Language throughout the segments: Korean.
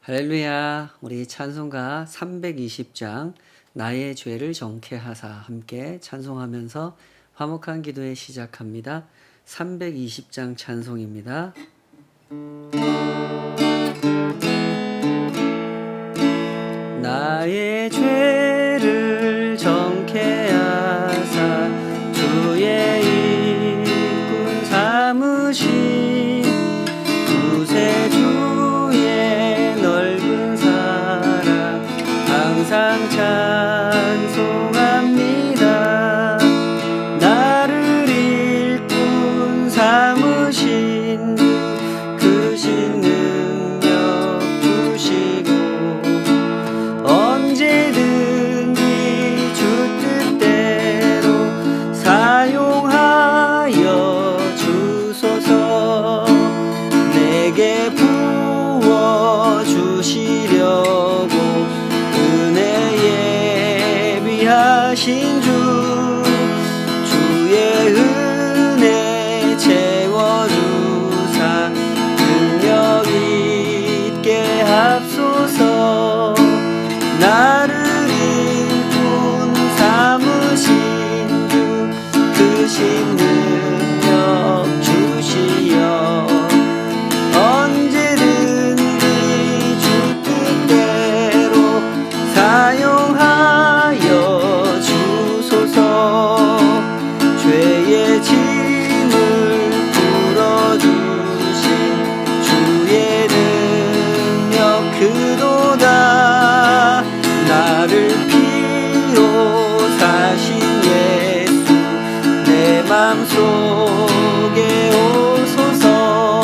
할렐루야. 우리 찬송가 320장 나의 죄를 정케 하사 함께 찬송하면서 화목한 기도에 시작합니다. 320장 찬송입니다. 나의 죄를 정케 하사 주의 일꾼 삼으신 구세주의 넓은 사랑 항상 찬송합니다. 나를 일꾼 삼으신 크신 능력 주시고 언제든지 주 뜻대로 사용하여 주소서. 내게 부어주시려고 은혜 예비하신 주의 은혜 채워주사 능력 있게 합소서. 나를 일꾼 삼으신 주 크신 능력 주시어 언제든지 주 뜻대로 사용하여 주소서. 죄의 짐을 풀어주신 주의 능력 크도다. 나를 피로 사신 예수 내 맘속에 오소서.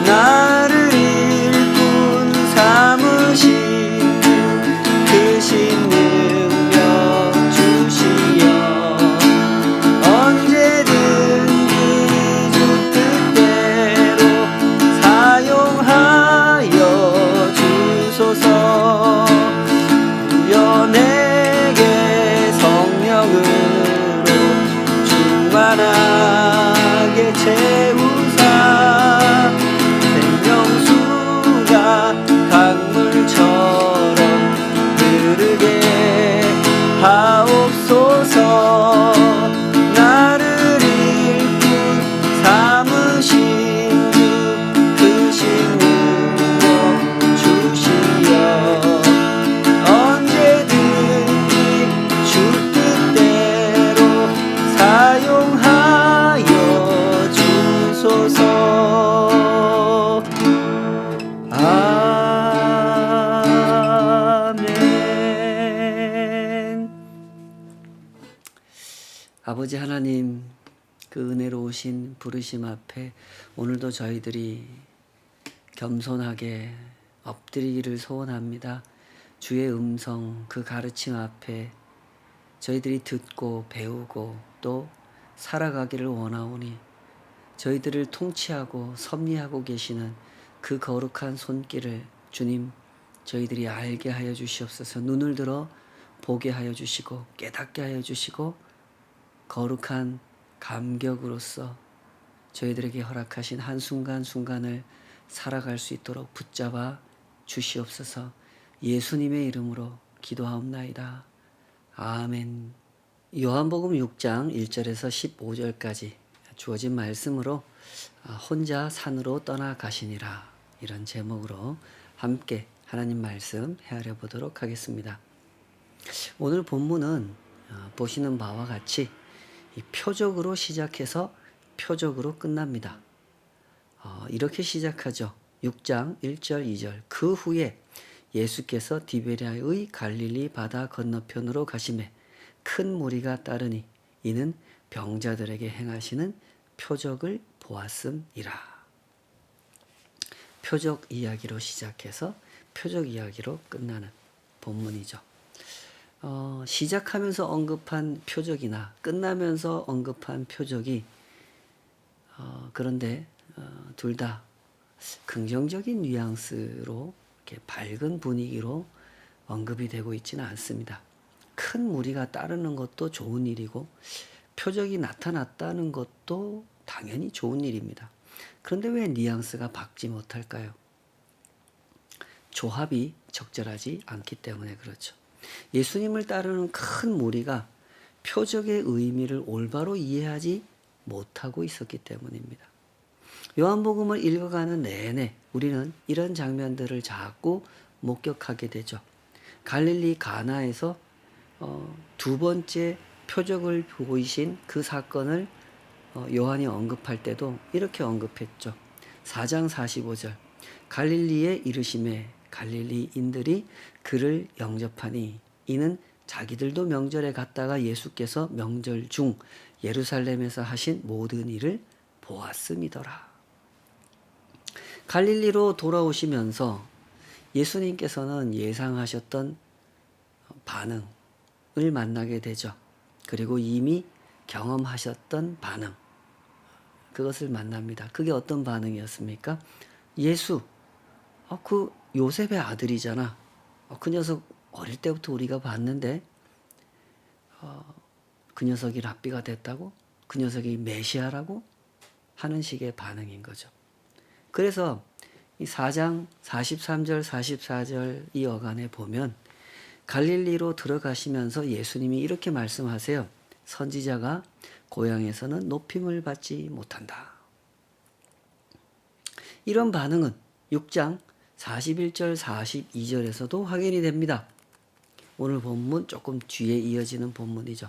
나를 일꾼 삼으신 크신 능력 주시어 언제든지 주 뜻대로 사용하여 주소서. 주여 내게 성령으로 충만하게 채우사 생명수가 강물처럼 흐르게 하옵소서. 나를 일꾼 삼으신 주 크신 능력 주시어 언제든지 주 뜻대로 사용하여 주소서. 아멘. 아버지 하나님, 그 은혜로우신 부르심 앞에 오늘도 저희들이 겸손하게 엎드리기를 소원합니다. 주의 음성, 그 가르침 앞에 저희들이 듣고 배우고 또 살아가기를 원하오니 저희들을 통치하고 섭리하고 계시는 그 거룩한 손길을 주님 저희들이 알게 하여 주시옵소서. 눈을 들어 보게 하여 주시고 깨닫게 하여 주시고 거룩한 감격으로서 저희들에게 허락하신 한순간순간을 살아갈 수 있도록 붙잡아 주시옵소서. 예수님의 이름으로 기도하옵나이다. 아멘. 요한복음 6장 1절에서 15절까지 주어진 말씀으로 혼자 산으로 떠나가시니라, 이런 제목으로 함께 하나님 말씀 헤아려 보도록 하겠습니다. 오늘 본문은 보시는 바와 같이 이 표적으로 시작해서 표적으로 끝납니다. 이렇게 시작하죠. 6장 1절 2절. 그 후에 예수께서 디베랴의 갈릴리 바다 건너편으로 가시매 큰 무리가 따르니 이는 병자들에게 행하시는 표적을 보았음이라. 표적 이야기로 시작해서 표적 이야기로 끝나는 본문이죠. 시작하면서 언급한 표적이나 끝나면서 언급한 표적이 그런데 둘 다 긍정적인 뉘앙스로 이렇게 밝은 분위기로 언급이 되고 있지는 않습니다. 큰 무리가 따르는 것도 좋은 일이고 표적이 나타났다는 것도 당연히 좋은 일입니다. 그런데 왜 뉘앙스가 박지 못할까요? 조합이 적절하지 않기 때문에 그렇죠. 예수님을 따르는 큰 무리가 표적의 의미를 올바로 이해하지 못하고 있었기 때문입니다. 요한복음을 읽어가는 내내 우리는 이런 장면들을 자꾸 목격하게 되죠. 갈릴리 가나에서 두 번째 표적을 보이신 그 사건을 요한이 언급할 때도 이렇게 언급했죠. 4장 45절 갈릴리에 이르심에 갈릴리인들이 그를 영접하니 이는 자기들도 명절에 갔다가 예수께서 명절 중 예루살렘에서 하신 모든 일을 보았음이더라. 갈릴리로 돌아오시면서 예수님께서는 예상하셨던 반응을 만나게 되죠. 그리고 이미 경험하셨던 반응, 그것을 만납니다. 그게 어떤 반응이었습니까? 예수, 그 요셉의 아들이잖아. 그 녀석 어릴 때부터 우리가 봤는데 그 녀석이 랍비가 됐다고? 그 녀석이 메시아라고? 하는 식의 반응인 거죠. 그래서 이 4장 43절 44절 이 어간에 보면 갈릴리로 들어가시면서 예수님이 이렇게 말씀하세요. 선지자가 고향에서는 높임을 받지 못한다. 이런 반응은 6장 41절 42절에서도 확인이 됩니다. 오늘 본문 조금 뒤에 이어지는 본문이죠.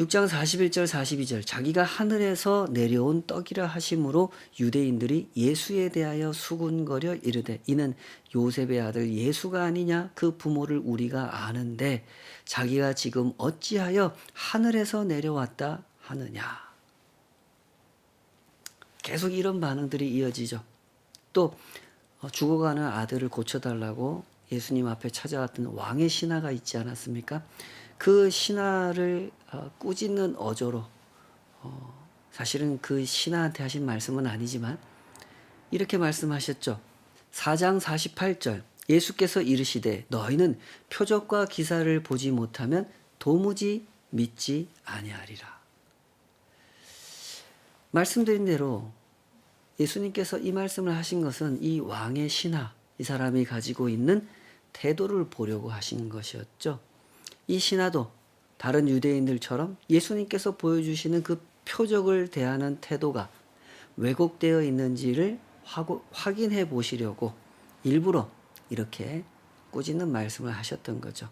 6장 41절 42절 자기가 하늘에서 내려온 떡이라 하심으로 유대인들이 예수에 대하여 수군거려 이르되 이는 요셉의 아들 예수가 아니냐 그 부모를 우리가 아는데 자기가 지금 어찌하여 하늘에서 내려왔다 하느냐. 계속 이런 반응들이 이어지죠. 또 죽어가는 아들을 고쳐달라고 예수님 앞에 찾아왔던 왕의 신하가 있지 않았습니까? 그 신하를 꾸짖는 어조로 사실은 그 신하한테 하신 말씀은 아니지만 이렇게 말씀하셨죠. 4장 48절 예수께서 이르시되 너희는 표적과 기사를 보지 못하면 도무지 믿지 아니하리라. 말씀드린 대로 예수님께서 이 말씀을 하신 것은 이 왕의 신하, 이 사람이 가지고 있는 태도를 보려고 하신 것이었죠. 이 신하도 다른 유대인들처럼 예수님께서 보여주시는 그 표적을 대하는 태도가 왜곡되어 있는지를 확인해 보시려고 일부러 이렇게 꾸짖는 말씀을 하셨던 거죠.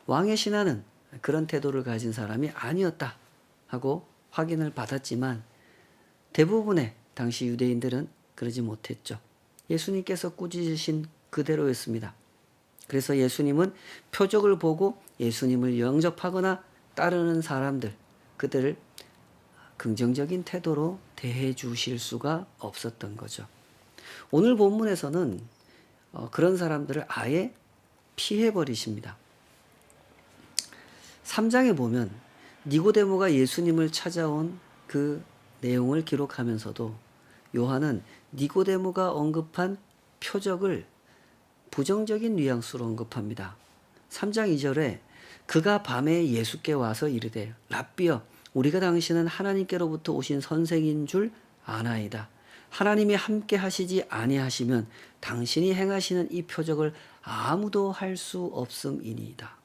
왕의 신하는 그런 태도를 가진 사람이 아니었다 하고 확인을 받았지만 대부분의 당시 유대인들은 그러지 못했죠. 예수님께서 꾸짖으신 그대로였습니다. 그래서 예수님은 표적을 보고 예수님을 영접하거나 따르는 사람들, 그들을 긍정적인 태도로 대해 주실 수가 없었던 거죠. 오늘 본문에서는 그런 사람들을 아예 피해 버리십니다. 3장에 보면 니고데모가 예수님을 찾아온 그 내용을 기록하면서도 요한은 니고데모가 언급한 표적을 부정적인 뉘앙스로 언급합니다. 3장 2절에 그가 밤에 예수께 와서 이르되 랍비여 우리가 당신은 하나님께로부터 오신 선생인 줄 아나이다. 하나님이 함께 하시지 아니하시면 당신이 행하시는 이 표적을 아무도 할 수 없음이니이다.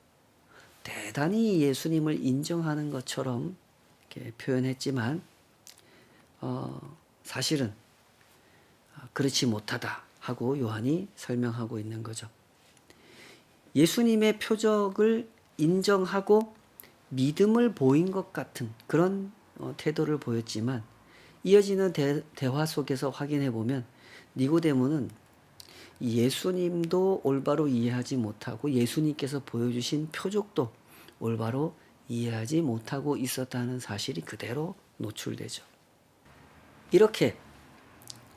대단히 예수님을 인정하는 것처럼 이렇게 표현했지만 사실은 그렇지 못하다 하고 요한이 설명하고 있는 거죠. 예수님의 표적을 인정하고 믿음을 보인 것 같은 그런 태도를 보였지만 이어지는 대화 속에서 확인해 보면 니고데모는 예수님도 올바로 이해하지 못하고 예수님께서 보여주신 표적도 올바로 이해하지 못하고 있었다는 사실이 그대로 노출되죠. 이렇게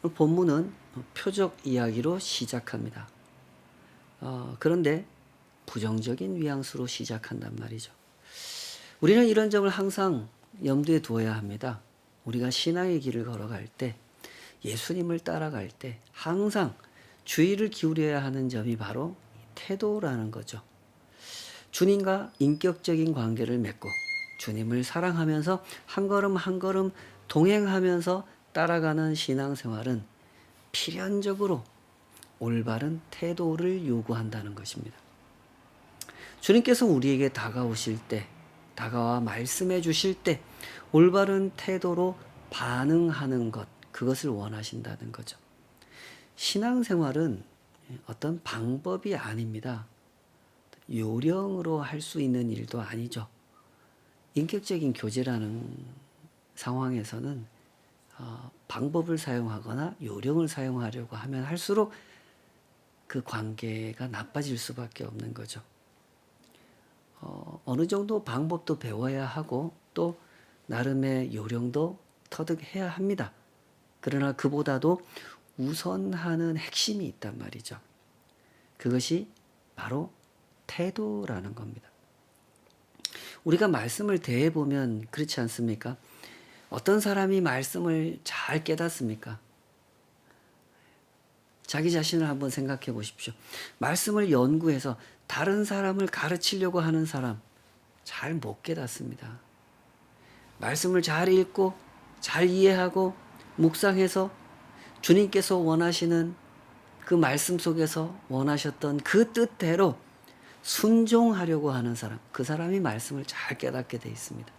본문은 표적 이야기로 시작합니다. 그런데 부정적인 뉘앙스로 시작한단 말이죠. 우리는 이런 점을 항상 염두에 두어야 합니다. 우리가 신앙의 길을 걸어갈 때, 예수님을 따라갈 때 항상 주의를 기울여야 하는 점이 바로 태도라는 거죠. 주님과 인격적인 관계를 맺고 주님을 사랑하면서 한 걸음 한 걸음 동행하면서 따라가는 신앙생활은 필연적으로 올바른 태도를 요구한다는 것입니다. 주님께서 우리에게 다가오실 때, 다가와 말씀해 주실 때 올바른 태도로 반응하는 것, 그것을 원하신다는 거죠. 신앙생활은 어떤 방법이 아닙니다. 요령으로 할 수 있는 일도 아니죠. 인격적인 교제라는 상황에서는 방법을 사용하거나 요령을 사용하려고 하면 할수록 그 관계가 나빠질 수밖에 없는 거죠. 어느 정도 방법도 배워야 하고 또 나름의 요령도 터득해야 합니다. 그러나 그보다도 우선하는 핵심이 있단 말이죠. 그것이 바로 태도라는 겁니다. 우리가 말씀을 대해보면 그렇지 않습니까? 어떤 사람이 말씀을 잘 깨닫습니까? 자기 자신을 한번 생각해 보십시오. 말씀을 연구해서 다른 사람을 가르치려고 하는 사람 잘 못 깨닫습니다. 말씀을 잘 읽고 잘 이해하고 묵상해서 주님께서 원하시는 그 말씀 속에서 원하셨던 그 뜻대로 순종하려고 하는 사람, 그 사람이 말씀을 잘 깨닫게 돼 있습니다.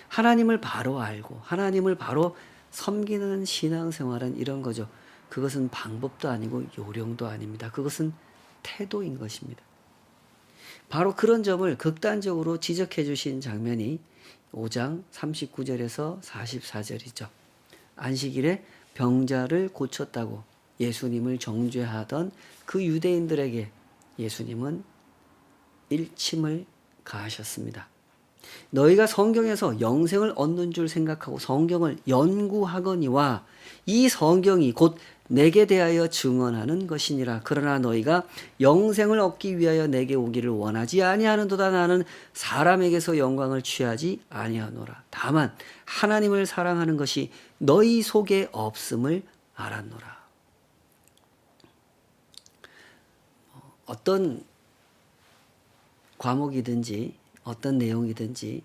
하나님을 바로 알고 하나님을 바로 섬기는 신앙생활은 이런 거죠. 그것은 방법도 아니고 요령도 아닙니다. 그것은 태도인 것입니다. 바로 그런 점을 극단적으로 지적해 주신 장면이 5장 39절에서 44절이죠. 안식일에 병자를 고쳤다고 예수님을 정죄하던 그 유대인들에게 예수님은 일침을 가하셨습니다. 너희가 성경에서 영생을 얻는 줄 생각하고 성경을 연구하거니와 이 성경이 곧 내게 대하여 증언하는 것이니라. 그러나 너희가 영생을 얻기 위하여 내게 오기를 원하지 아니하는도다. 나는 사람에게서 영광을 취하지 아니하노라. 다만 하나님을 사랑하는 것이 너희 속에 없음을 알았노라. 어떤 과목이든지 어떤 내용이든지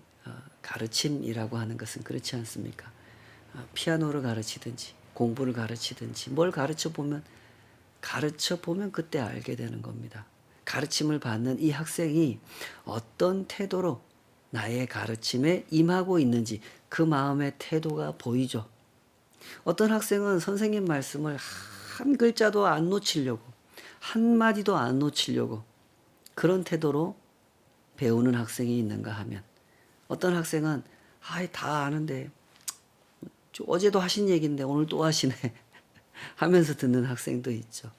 가르침이라고 하는 것은 그렇지 않습니까? 피아노를 가르치든지 공부를 가르치든지 뭘 가르쳐 보면 그때 알게 되는 겁니다. 가르침을 받는 이 학생이 어떤 태도로 나의 가르침에 임하고 있는지 그 마음의 태도가 보이죠. 어떤 학생은 선생님 말씀을 한 글자도 안 놓치려고 한마디도 안 놓치려고 그런 태도로 배우는 학생이 있는가 하면 어떤 학생은 다 아는데 어제도 하신 얘기인데 오늘 또 하시네 하면서 듣는 학생도 있죠.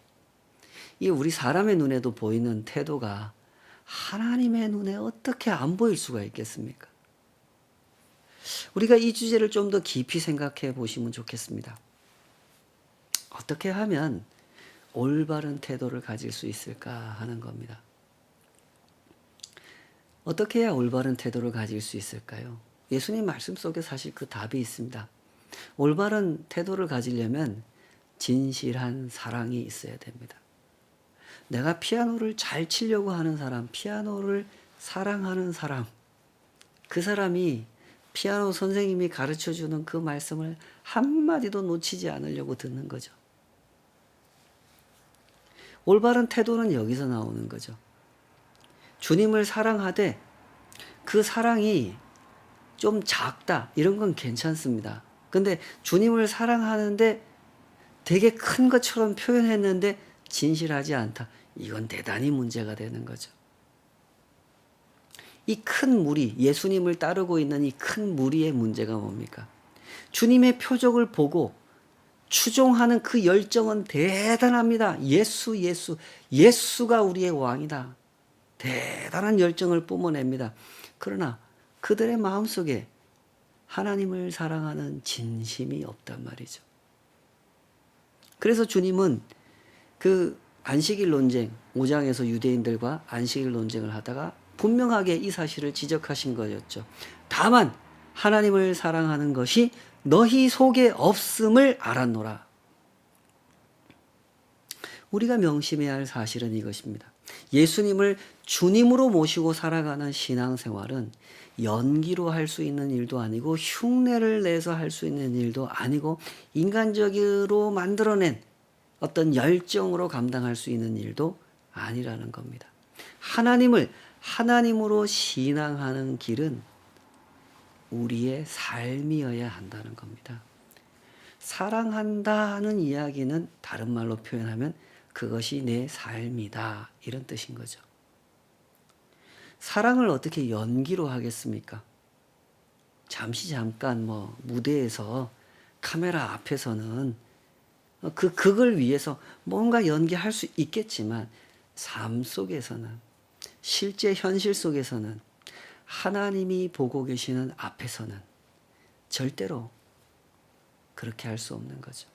이 우리 사람의 눈에도 보이는 태도가 하나님의 눈에 어떻게 안 보일 수가 있겠습니까? 우리가 이 주제를 좀 더 깊이 생각해 보시면 좋겠습니다. 어떻게 하면 올바른 태도를 가질 수 있을까 하는 겁니다. 어떻게 해야 올바른 태도를 가질 수 있을까요? 예수님 말씀 속에 사실 그 답이 있습니다. 올바른 태도를 가지려면 진실한 사랑이 있어야 됩니다. 내가 피아노를 잘 치려고 하는 사람, 피아노를 사랑하는 사람, 그 사람이 피아노 선생님이 가르쳐주는 그 말씀을 한마디도 놓치지 않으려고 듣는 거죠. 올바른 태도는 여기서 나오는 거죠. 주님을 사랑하되 그 사랑이 좀 작다 이런 건 괜찮습니다. 근데 주님을 사랑하는데 되게 큰 것처럼 표현했는데 진실하지 않다. 이건 대단히 문제가 되는 거죠. 이 큰 무리, 예수님을 따르고 있는 이 큰 무리의 문제가 뭡니까? 주님의 표적을 보고 추종하는 그 열정은 대단합니다. 예수가 우리의 왕이다. 대단한 열정을 뿜어냅니다. 그러나 그들의 마음속에 하나님을 사랑하는 진심이 없단 말이죠. 그래서 주님은 그 안식일 논쟁, 5장에서 유대인들과 안식일 논쟁을 하다가 분명하게 이 사실을 지적하신 거였죠. 다만 하나님을 사랑하는 것이 너희 속에 없음을 알았노라. 우리가 명심해야 할 사실은 이것입니다. 예수님을 주님으로 모시고 살아가는 신앙생활은 연기로 할 수 있는 일도 아니고 흉내를 내서 할 수 있는 일도 아니고 인간적으로 만들어낸 어떤 열정으로 감당할 수 있는 일도 아니라는 겁니다. 하나님을 하나님으로 신앙하는 길은 우리의 삶이어야 한다는 겁니다. 사랑한다는 이야기는 다른 말로 표현하면 그것이 내 삶이다, 이런 뜻인 거죠. 사랑을 어떻게 연기로 하겠습니까? 잠깐 무대에서 카메라 앞에서는 그걸 위해서 뭔가 연기할 수 있겠지만 삶 속에서는, 실제 현실 속에서는, 하나님이 보고 계시는 앞에서는 절대로 그렇게 할 수 없는 거죠.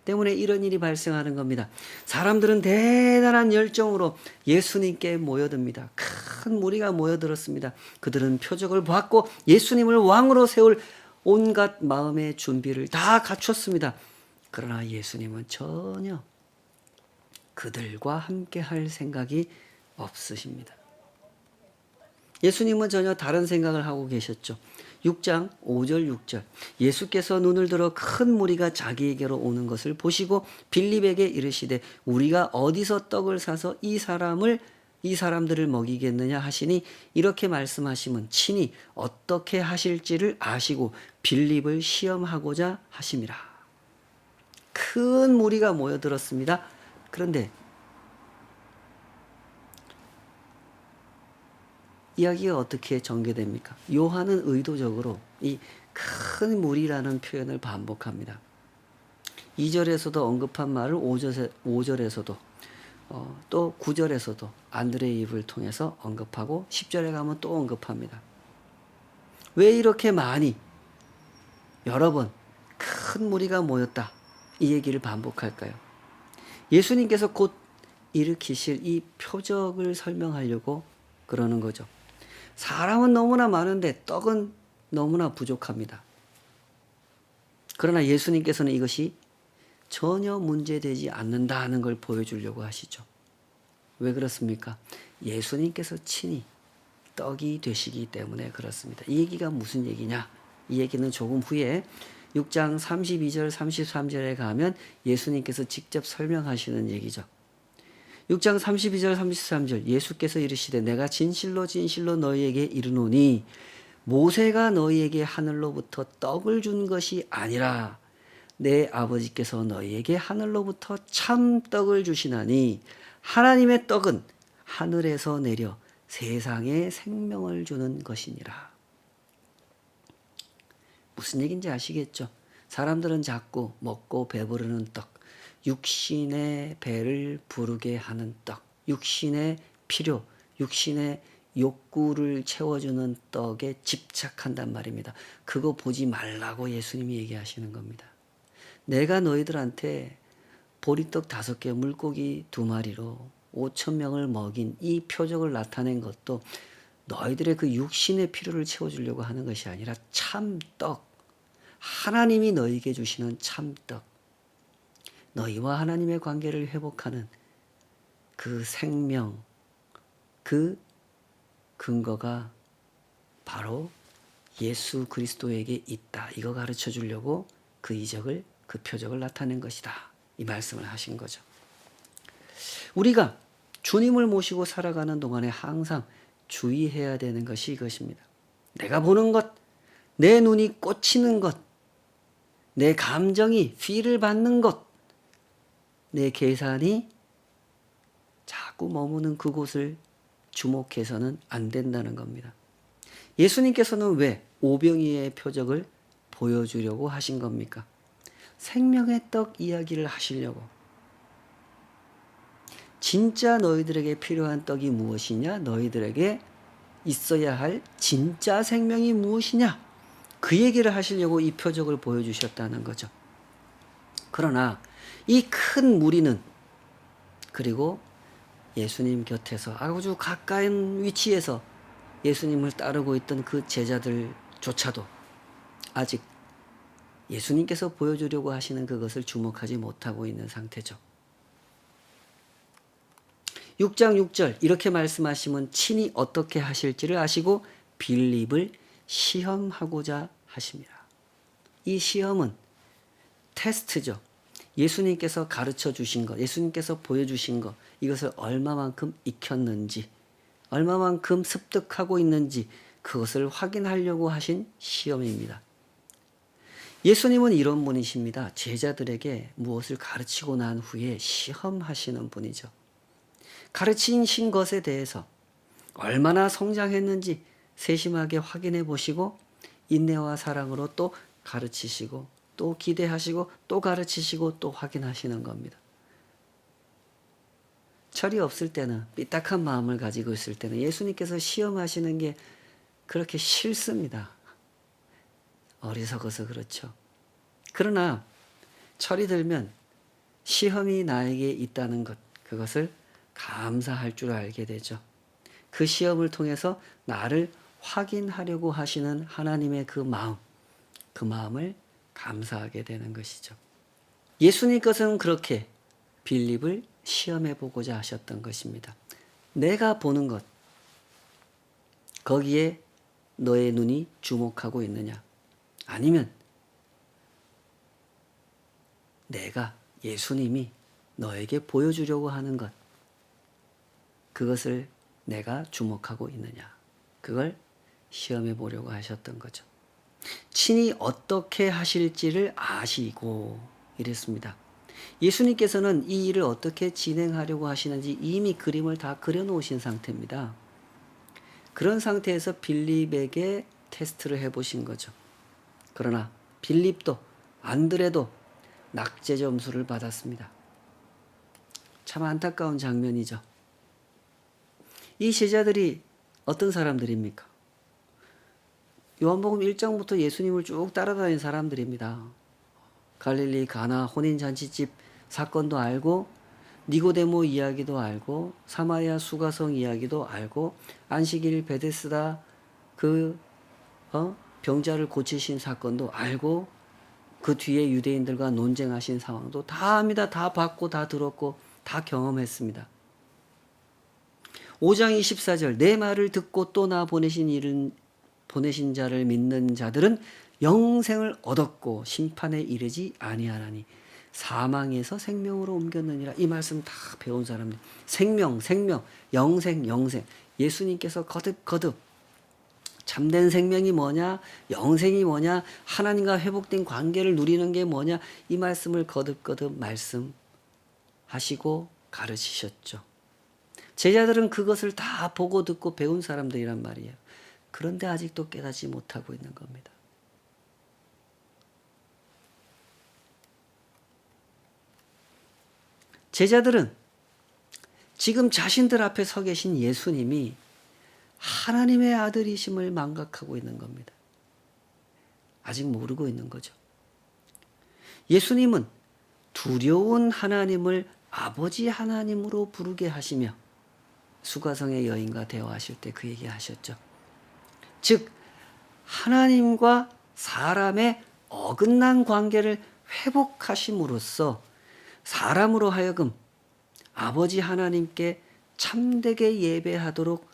때문에 이런 일이 발생하는 겁니다. 사람들은 대단한 열정으로 예수님께 모여듭니다. 큰 무리가 모여들었습니다. 그들은 표적을 보았고 예수님을 왕으로 세울 온갖 마음의 준비를 다 갖췄습니다. 그러나 예수님은 전혀 그들과 함께 할 생각이 없으십니다. 예수님은 전혀 다른 생각을 하고 계셨죠. 6장 5절 6절 예수께서 눈을 들어 큰 무리가 자기에게로 오는 것을 보시고 빌립에게 이르시되 우리가 어디서 떡을 사서 이 사람들을 먹이겠느냐 하시니 이렇게 말씀하시면 친히 어떻게 하실지를 아시고 빌립을 시험하고자 하심이라. 큰 무리가 모여들었습니다. 그런데 이야기가 어떻게 전개됩니까? 요한은 의도적으로 이 큰 무리라는 표현을 반복합니다. 2절에서도 언급한 말을 5절에서도 또 9절에서도 안드레의 입을 통해서 언급하고 10절에 가면 또 언급합니다. 왜 이렇게 많이 여러 번 큰 무리가 모였다, 이 얘기를 반복할까요? 예수님께서 곧 일으키실 이 표적을 설명하려고 그러는 거죠. 사람은 너무나 많은데 떡은 너무나 부족합니다. 그러나 예수님께서는 이것이 전혀 문제되지 않는다는 걸 보여주려고 하시죠. 왜 그렇습니까? 예수님께서 친히 떡이 되시기 때문에 그렇습니다. 이 얘기가 무슨 얘기냐? 이 얘기는 조금 후에 6장 32절 33절에 가면 예수님께서 직접 설명하시는 얘기죠. 6장 32절 33절 예수께서 이르시되 내가 진실로 진실로 너희에게 이르노니 모세가 너희에게 하늘로부터 떡을 준 것이 아니라 내 아버지께서 너희에게 하늘로부터 참 떡을 주시나니 하나님의 떡은 하늘에서 내려 세상에 생명을 주는 것이니라. 무슨 얘기인지 아시겠죠? 사람들은 자꾸 먹고 배부르는 떡, 육신의 배를 부르게 하는 떡, 육신의 필요, 육신의 욕구를 채워주는 떡에 집착한단 말입니다. 그거 보지 말라고 예수님이 얘기하시는 겁니다. 내가 너희들한테 보리떡 5개, 물고기 2마리로 5,000명을 먹인 이 표적을 나타낸 것도 너희들의 그 육신의 필요를 채워주려고 하는 것이 아니라 참떡, 하나님이 너희에게 주시는 참떡, 너희와 하나님의 관계를 회복하는 그 생명, 그 근거가 바로 예수 그리스도에게 있다. 이거 가르쳐 주려고 그 이적을, 그 표적을 나타낸 것이다. 이 말씀을 하신 거죠. 우리가 주님을 모시고 살아가는 동안에 항상 주의해야 되는 것이 이것입니다. 내가 보는 것, 내 눈이 꽂히는 것, 내 감정이 필을 받는 것, 내 계산이 자꾸 머무는 그곳을 주목해서는 안 된다는 겁니다. 예수님께서는 왜 오병이의 표적을 보여주려고 하신 겁니까? 생명의 떡 이야기를 하시려고. 진짜 너희들에게 필요한 떡이 무엇이냐? 너희들에게 있어야 할 진짜 생명이 무엇이냐? 그 얘기를 하시려고 이 표적을 보여주셨다는 거죠. 그러나 이 큰 무리는, 그리고 예수님 곁에서 아주 가까운 위치에서 예수님을 따르고 있던 그 제자들조차도 아직 예수님께서 보여주려고 하시는 그것을 주목하지 못하고 있는 상태죠. 6장 6절 이렇게 말씀하시면 친히 어떻게 하실지를 아시고 빌립을 시험하고자 하십니다. 이 시험은 테스트죠. 예수님께서 가르쳐 주신 것, 예수님께서 보여주신 것, 이것을 얼마만큼 익혔는지, 얼마만큼 습득하고 있는지 그것을 확인하려고 하신 시험입니다. 예수님은 이런 분이십니다. 제자들에게 무엇을 가르치고 난 후에 시험하시는 분이죠. 가르치신 것에 대해서 얼마나 성장했는지 세심하게 확인해 보시고 인내와 사랑으로 또 가르치시고 또 기대하시고 또 가르치시고 또 확인하시는 겁니다. 철이 없을 때는, 삐딱한 마음을 가지고 있을 때는 예수님께서 시험하시는 게 그렇게 싫습니다. 어리석어서 그렇죠. 그러나 철이 들면 시험이 나에게 있다는 것, 그것을 감사할 줄 알게 되죠. 그 시험을 통해서 나를 확인하려고 하시는 하나님의 그 마음을 감사하게 되는 것이죠. 예수님께서는 그렇게 빌립을 시험해 보고자 하셨던 것입니다. 내가 보는 것, 거기에 너의 눈이 주목하고 있느냐? 아니면 내가, 예수님이 너에게 보여주려고 하는 것, 그것을 내가 주목하고 있느냐? 그걸 시험해 보려고 하셨던 거죠. 친히 어떻게 하실지를 아시고 이랬습니다. 예수님께서는 이 일을 어떻게 진행하려고 하시는지 이미 그림을 다 그려놓으신 상태입니다. 그런 상태에서 빌립에게 테스트를 해보신 거죠. 그러나 빌립도 안드레도 낙제 점수를 받았습니다. 참 안타까운 장면이죠. 이 제자들이 어떤 사람들입니까? 요한복음 1장부터 예수님을 쭉 따라다닌 사람들입니다. 갈릴리 가나 혼인잔치집 사건도 알고, 니고데모 이야기도 알고, 사마리아 수가성 이야기도 알고, 안식일 베데스다 병자를 고치신 사건도 알고, 그 뒤에 유대인들과 논쟁하신 상황도 다 압니다. 다 봤고 다 들었고 다 경험했습니다. 5장 24절 내 말을 듣고 또 나 보내신 자를 믿는 자들은 영생을 얻었고 심판에 이르지 아니하나니 사망에서 생명으로 옮겼느니라. 이 말씀 다 배운 사람들. 생명, 영생. 예수님께서 거듭 참된 생명이 뭐냐, 영생이 뭐냐, 하나님과 회복된 관계를 누리는 게 뭐냐, 이 말씀을 거듭 말씀하시고 가르치셨죠. 제자들은 그것을 다 보고 듣고 배운 사람들이란 말이에요. 그런데 아직도 깨닫지 못하고 있는 겁니다. 제자들은 지금 자신들 앞에 서 계신 예수님이 하나님의 아들이심을 망각하고 있는 겁니다. 아직 모르고 있는 거죠. 예수님은 두려운 하나님을 아버지 하나님으로 부르게 하시며 수가성의 여인과 대화하실 때 그 얘기 하셨죠. 즉 하나님과 사람의 어긋난 관계를 회복하심으로써 사람으로 하여금 아버지 하나님께 참되게 예배하도록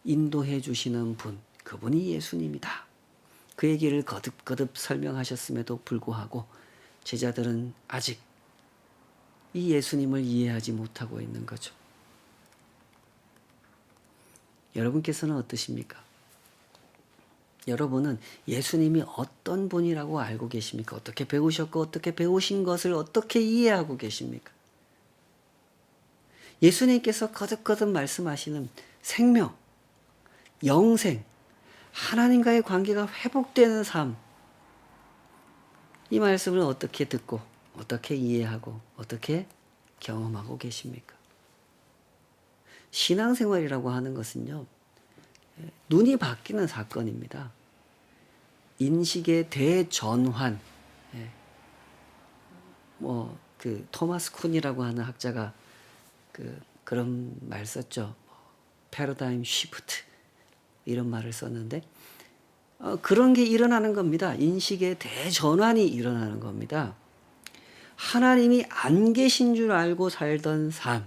인도해 주시는 분, 그분이 예수님이다. 그 얘기를 거듭 설명하셨음에도 불구하고 제자들은 아직 이 예수님을 이해하지 못하고 있는 거죠. 여러분께서는 어떠십니까? 여러분은 예수님이 어떤 분이라고 알고 계십니까? 어떻게 배우셨고 어떻게 배우신 것을 어떻게 이해하고 계십니까? 예수님께서 거듭 말씀하시는 생명, 영생, 하나님과의 관계가 회복되는 삶, 이 말씀을 어떻게 듣고 어떻게 이해하고 어떻게 경험하고 계십니까? 신앙생활이라고 하는 것은요, 눈이 바뀌는 사건입니다. 인식의 대전환. 토마스 쿤이라고 하는 학자가 그런 말 썼죠. 패러다임 쉬프트 이런 말을 썼는데 그런 게 일어나는 겁니다. 인식의 대전환이 일어나는 겁니다. 하나님이 안 계신 줄 알고 살던 삶,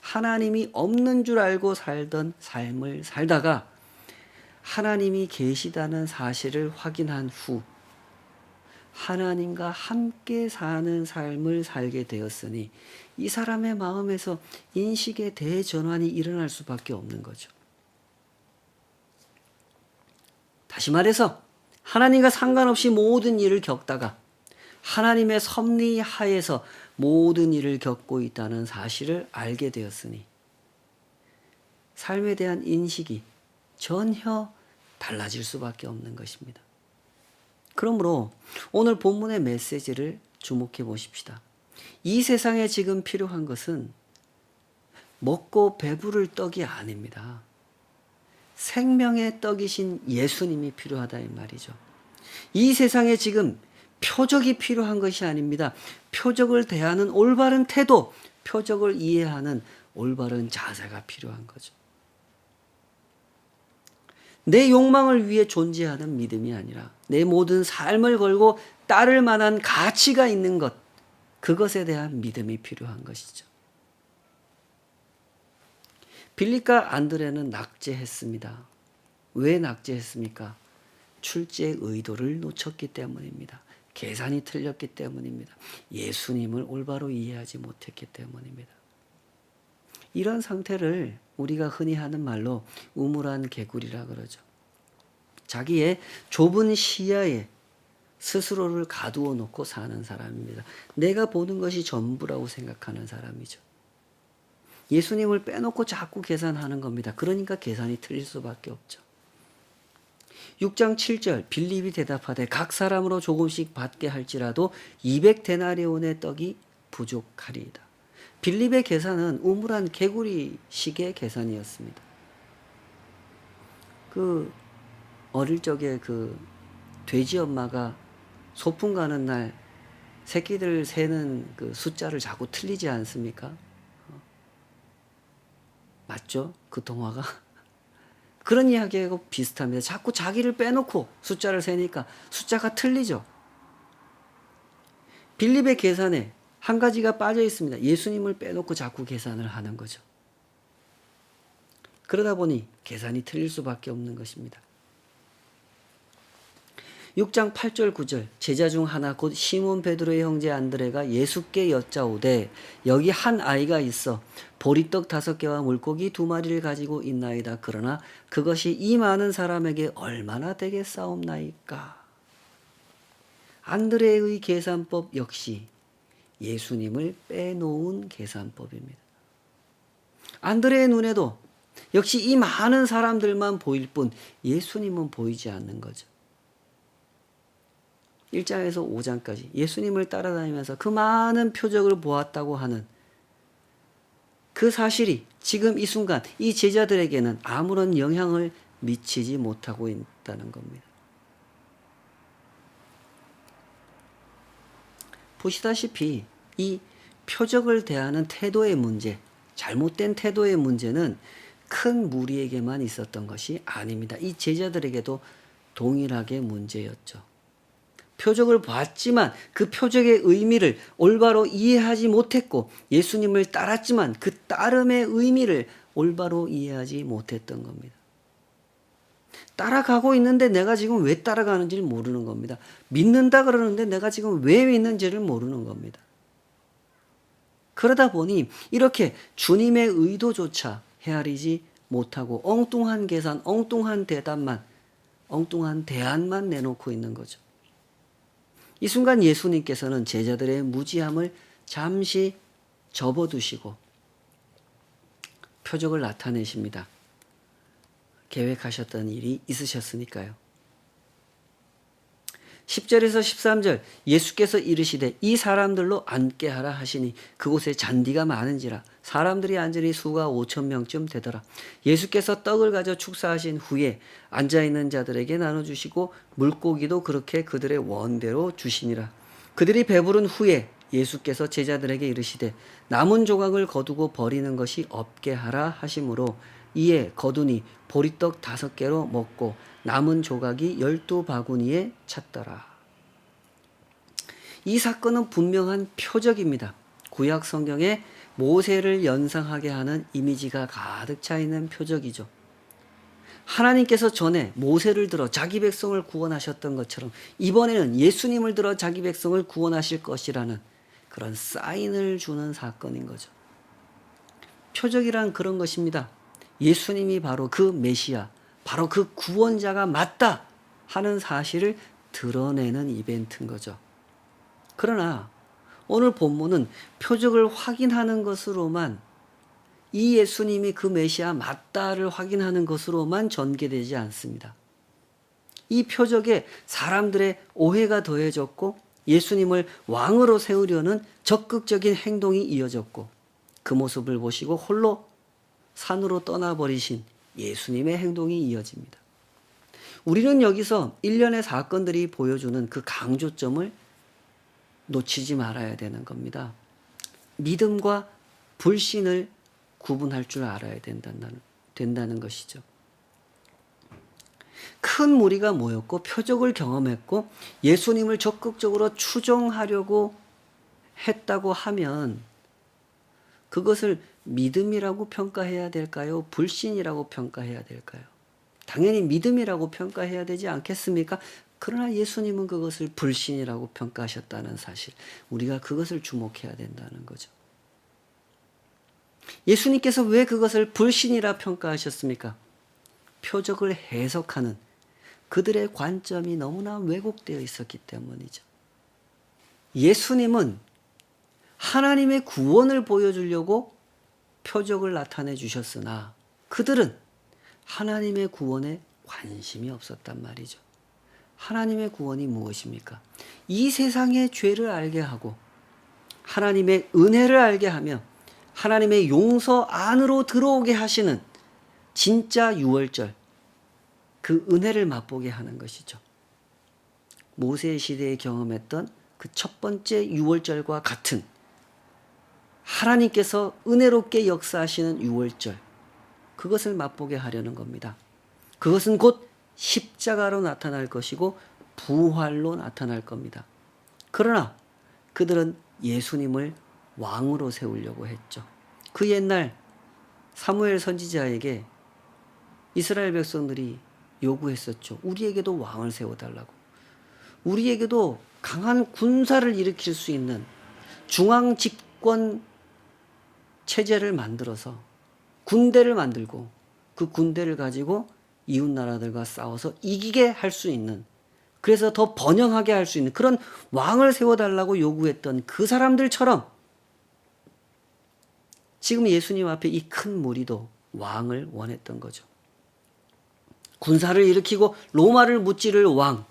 하나님이 없는 줄 알고 살던 삶을 살다가 하나님이 계시다는 사실을 확인한 후 하나님과 함께 사는 삶을 살게 되었으니 이 사람의 마음에서 인식의 대전환이 일어날 수밖에 없는 거죠. 다시 말해서 하나님과 상관없이 모든 일을 겪다가 하나님의 섭리 하에서 모든 일을 겪고 있다는 사실을 알게 되었으니 삶에 대한 인식이 전혀 달라질 수밖에 없는 것입니다. 그러므로 오늘 본문의 메시지를 주목해 보십시다. 이 세상에 지금 필요한 것은 먹고 배부를 떡이 아닙니다. 생명의 떡이신 예수님이 필요하다 이 말이죠. 이 세상에 지금 표적이 필요한 것이 아닙니다. 표적을 대하는 올바른 태도, 표적을 이해하는 올바른 자세가 필요한 거죠. 내 욕망을 위해 존재하는 믿음이 아니라 내 모든 삶을 걸고 따를 만한 가치가 있는 것, 그것에 대한 믿음이 필요한 것이죠. 빌립과 안드레는 낙제했습니다. 왜 낙제했습니까? 출제의 의도를 놓쳤기 때문입니다. 계산이 틀렸기 때문입니다. 예수님을 올바로 이해하지 못했기 때문입니다. 이런 상태를 우리가 흔히 하는 말로 우물안 개구리라 그러죠. 자기의 좁은 시야에 스스로를 가두어 놓고 사는 사람입니다. 내가 보는 것이 전부라고 생각하는 사람이죠. 예수님을 빼놓고 자꾸 계산하는 겁니다. 그러니까 계산이 틀릴 수밖에 없죠. 6장 7절 빌립이 대답하되 각 사람으로 조금씩 받게 할지라도 200데나리온의 떡이 부족하리이다. 빌립의 계산은 우물안 개구리식의 계산이었습니다. 어릴 적에 돼지 엄마가 소풍 가는 날 새끼들 세는 숫자를 자꾸 틀리지 않습니까? 맞죠? 그 동화가? 그런 이야기하고 비슷합니다. 자꾸 자기를 빼놓고 숫자를 세니까 숫자가 틀리죠. 빌립의 계산에 한 가지가 빠져 있습니다. 예수님을 빼놓고 자꾸 계산을 하는 거죠. 그러다 보니 계산이 틀릴 수밖에 없는 것입니다. 6장 8절 9절 제자 중 하나 곧 시몬 베드로의 형제 안드레가 예수께 여짜오되 여기 한 아이가 있어 보리떡 5개와 물고기 2마리를 가지고 있나이다. 그러나 그것이 이 많은 사람에게 얼마나 되겠사옵나이까. 안드레의 계산법 역시 예수님을 빼놓은 계산법입니다. 안드레의 눈에도 역시 이 많은 사람들만 보일 뿐 예수님은 보이지 않는 거죠. 1장에서 5장까지 예수님을 따라다니면서 그 많은 표적을 보았다고 하는 그 사실이 지금 이 순간 이 제자들에게는 아무런 영향을 미치지 못하고 있다는 겁니다. 보시다시피 이 표적을 대하는 태도의 문제, 잘못된 태도의 문제는 큰 무리에게만 있었던 것이 아닙니다. 이 제자들에게도 동일하게 문제였죠. 표적을 봤지만 그 표적의 의미를 올바로 이해하지 못했고 예수님을 따랐지만 그 따름의 의미를 올바로 이해하지 못했던 겁니다. 따라가고 있는데 내가 지금 왜 따라가는지를 모르는 겁니다. 믿는다 그러는데 내가 지금 왜 믿는지를 모르는 겁니다. 그러다 보니 이렇게 주님의 의도조차 헤아리지 못하고 엉뚱한 계산, 엉뚱한 대답만, 엉뚱한 대안만 내놓고 있는 거죠. 이 순간 예수님께서는 제자들의 무지함을 잠시 접어두시고 표적을 나타내십니다. 계획하셨던 일이 있으셨으니까요. 10절에서 13절 예수께서 이르시되 이 사람들로 앉게 하라 하시니 그곳에 잔디가 많은지라 사람들이 앉으니 수가 5,000명쯤 되더라. 예수께서 떡을 가져 축사하신 후에 앉아있는 자들에게 나눠주시고 물고기도 그렇게 그들의 원대로 주시니라. 그들이 배부른 후에 예수께서 제자들에게 이르시되 남은 조각을 거두고 버리는 것이 없게 하라 하시므로 이에 거두니 보리떡 5개로 먹고 남은 조각이 12바구니에 찼더라. 이 사건은 분명한 표적입니다. 구약 성경에 모세를 연상하게 하는 이미지가 가득 차 있는 표적이죠. 하나님께서 전에 모세를 들어 자기 백성을 구원하셨던 것처럼 이번에는 예수님을 들어 자기 백성을 구원하실 것이라는 그런 사인을 주는 사건인 거죠. 표적이란 그런 것입니다. 예수님이 바로 그 메시아, 바로 그 구원자가 맞다 하는 사실을 드러내는 이벤트인 거죠. 그러나 오늘 본문은 표적을 확인하는 것으로만, 이 예수님이 그 메시아 맞다를 확인하는 것으로만 전개되지 않습니다. 이 표적에 사람들의 오해가 더해졌고 예수님을 왕으로 세우려는 적극적인 행동이 이어졌고, 그 모습을 보시고 홀로 산으로 떠나버리신 예수님의 행동이 이어집니다. 우리는 여기서 일련의 사건들이 보여주는 그 강조점을 놓치지 말아야 되는 겁니다. 믿음과 불신을 구분할 줄 알아야 된다는 것이죠. 큰 무리가 모였고 표적을 경험했고 예수님을 적극적으로 추종하려고 했다고 하면 그것을 믿음이라고 평가해야 될까요? 불신이라고 평가해야 될까요? 당연히 믿음이라고 평가해야 되지 않겠습니까? 그러나 예수님은 그것을 불신이라고 평가하셨다는 사실, 우리가 그것을 주목해야 된다는 거죠. 예수님께서 왜 그것을 불신이라 평가하셨습니까? 표적을 해석하는 그들의 관점이 너무나 왜곡되어 있었기 때문이죠. 예수님은 하나님의 구원을 보여주려고 표적을 나타내 주셨으나 그들은 하나님의 구원에 관심이 없었단 말이죠. 하나님의 구원이 무엇입니까? 이 세상의 죄를 알게 하고 하나님의 은혜를 알게 하며 하나님의 용서 안으로 들어오게 하시는 진짜 유월절, 그 은혜를 맛보게 하는 것이죠. 모세 시대에 경험했던 그 첫 번째 유월절과 같은 하나님께서 은혜롭게 역사하시는 유월절, 그것을 맛보게 하려는 겁니다. 그것은 곧 십자가로 나타날 것이고 부활로 나타날 겁니다. 그러나 그들은 예수님을 왕으로 세우려고 했죠. 그 옛날 사무엘 선지자에게 이스라엘 백성들이 요구했었죠. 우리에게도 왕을 세워달라고. 우리에게도 강한 군사를 일으킬 수 있는 중앙 집권 체제를 만들어서 군대를 만들고 그 군대를 가지고 이웃 나라들과 싸워서 이기게 할 수 있는, 그래서 더 번영하게 할 수 있는 그런 왕을 세워달라고 요구했던 그 사람들처럼 지금 예수님 앞에 이 큰 무리도 왕을 원했던 거죠. 군사를 일으키고 로마를 무찌를 왕,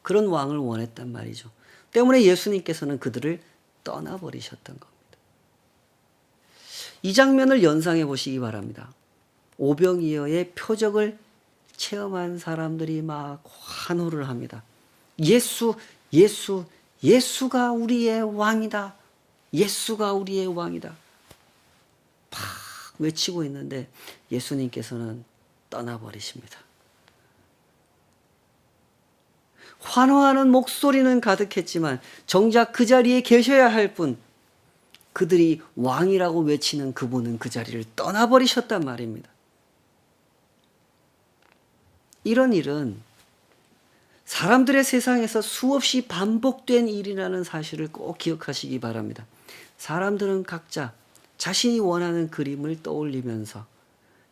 그런 왕을 원했단 말이죠. 때문에 예수님께서는 그들을 떠나버리셨던 겁니다. 이 장면을 연상해 보시기 바랍니다. 오병이어의 표적을 체험한 사람들이 막 환호를 합니다. 예수가 우리의 왕이다. 예수가 우리의 왕이다. 막 외치고 있는데 예수님께서는 떠나버리십니다. 환호하는 목소리는 가득했지만 정작 그 자리에 계셔야 할 분, 그들이 왕이라고 외치는 그분은 그 자리를 떠나버리셨단 말입니다. 이런 일은 사람들의 세상에서 수없이 반복된 일이라는 사실을 꼭 기억하시기 바랍니다. 사람들은 각자 자신이 원하는 그림을 떠올리면서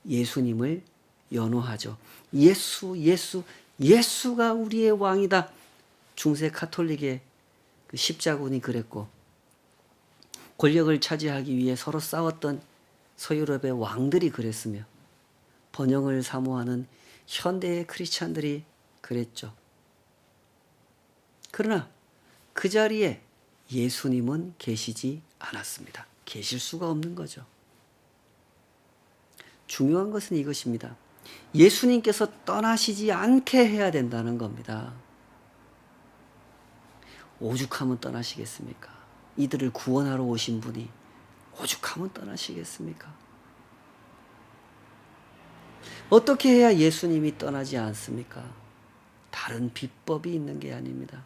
예수님을 연호하죠. 예수가 우리의 왕이다. 중세 카톨릭의 그 십자군이 그랬고, 권력을 차지하기 위해 서로 싸웠던 서유럽의 왕들이 그랬으며, 번영을 사모하는 현대의 크리스찬들이 그랬죠. 그러나 그 자리에 예수님은 계시지 않았습니다. 계실 수가 없는 거죠. 중요한 것은 이것입니다. 예수님께서 떠나시지 않게 해야 된다는 겁니다. 오죽하면 떠나시겠습니까? 이들을 구원하러 오신 분이 오죽하면 떠나시겠습니까? 어떻게 해야 예수님이 떠나지 않습니까? 다른 비법이 있는 게 아닙니다.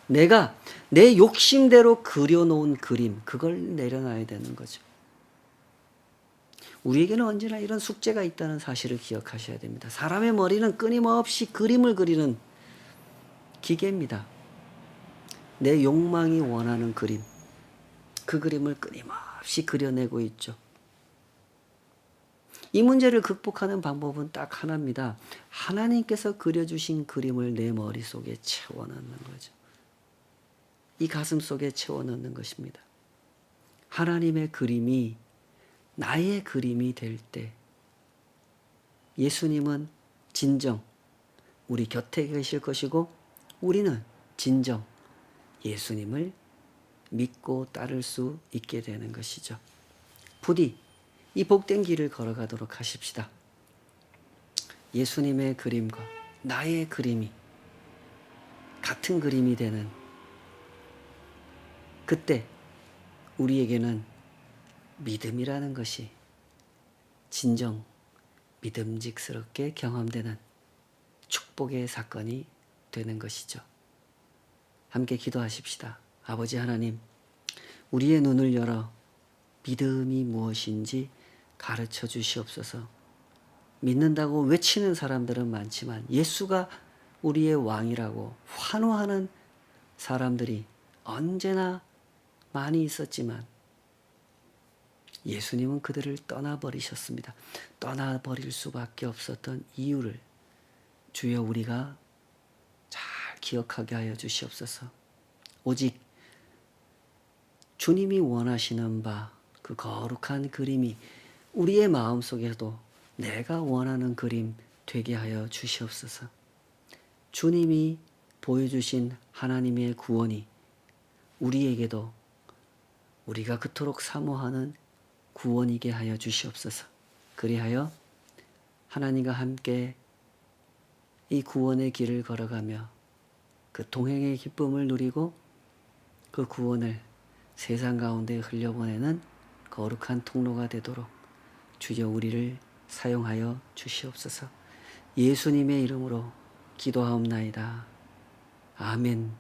내가 내 욕심대로 그려놓은 그림, 그걸 내려놔야 되는 거죠. 우리에게는 언제나 이런 숙제가 있다는 사실을 기억하셔야 됩니다. 사람의 머리는 끊임없이 그림을 그리는 기계입니다. 내 욕망이 원하는 그림, 그 그림을 끊임없이 그려내고 있죠. 이 문제를 극복하는 방법은 딱 하나입니다. 하나님께서 그려주신 그림을 내 머릿속에 채워넣는 거죠. 이 가슴 속에 채워넣는 것입니다. 하나님의 그림이 나의 그림이 될 때 예수님은 진정 우리 곁에 계실 것이고 우리는 진정 예수님을 믿고 따를 수 있게 되는 것이죠. 부디 이 복된 길을 걸어가도록 하십시다. 예수님의 그림과 나의 그림이 같은 그림이 되는 그때 우리에게는 믿음이라는 것이 진정 믿음직스럽게 경험되는 축복의 사건이 되는 것이죠. 함께 기도하십시다. 아버지 하나님, 우리의 눈을 열어 믿음이 무엇인지 가르쳐 주시옵소서. 믿는다고 외치는 사람들은 많지만 예수가 우리의 왕이라고 환호하는 사람들이 언제나 많이 있었지만 예수님은 그들을 떠나버리셨습니다. 떠나버릴 수밖에 없었던 이유를 주여 우리가 잘 기억하게 하여 주시옵소서. 오직 주님이 원하시는 바 그 거룩한 그림이 우리의 마음속에도 내가 원하는 그림 되게 하여 주시옵소서. 주님이 보여주신 하나님의 구원이 우리에게도 우리가 그토록 사모하는 구원이게 하여 주시옵소서. 그리하여 하나님과 함께 이 구원의 길을 걸어가며 그 동행의 기쁨을 누리고 그 구원을 세상 가운데 흘려보내는 거룩한 통로가 되도록 주여 우리를 사용하여 주시옵소서. 예수님의 이름으로 기도하옵나이다. 아멘.